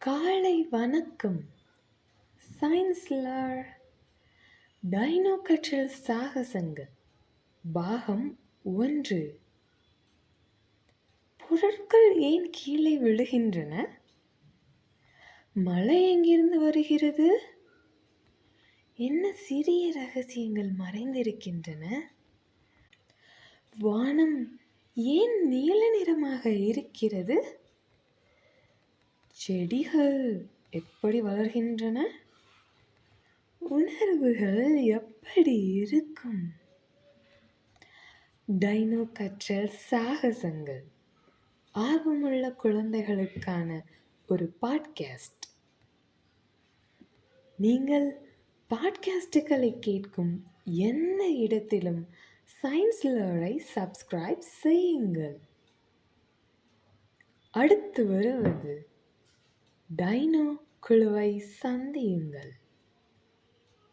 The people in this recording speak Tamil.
காலை வணக்கம். சயின்ஸ் லார் டைனோ கற்றல் சாகசங்கள் பாகம் 1. பொருட்கள் ஏன் கீழே விழுகின்றன? மழை எங்கிருந்து வருகிறது? என்ன சிறிய ரகசியங்கள் மறைந்திருக்கின்றன? வானம் ஏன் நீல நிறமாக இருக்கிறது? செடிகள் எப்படி வளர்கின்றன? உணர்வுகள் எப்படி இருக்கும்? டைனோ கற்றல் சாகசங்கள் ஆர்வமுள்ள குழந்தைகளுக்கான ஒரு பாட்காஸ்ட். நீங்கள் பாட்காஸ்டுகளை கேட்கும் எந்த இடத்திலும் சயின்ஸ் லாரை சப்ஸ்கிரைப் செய்யுங்கள். அடுத்து வருவது டைனோ குழுவை சந்தியுங்கள்.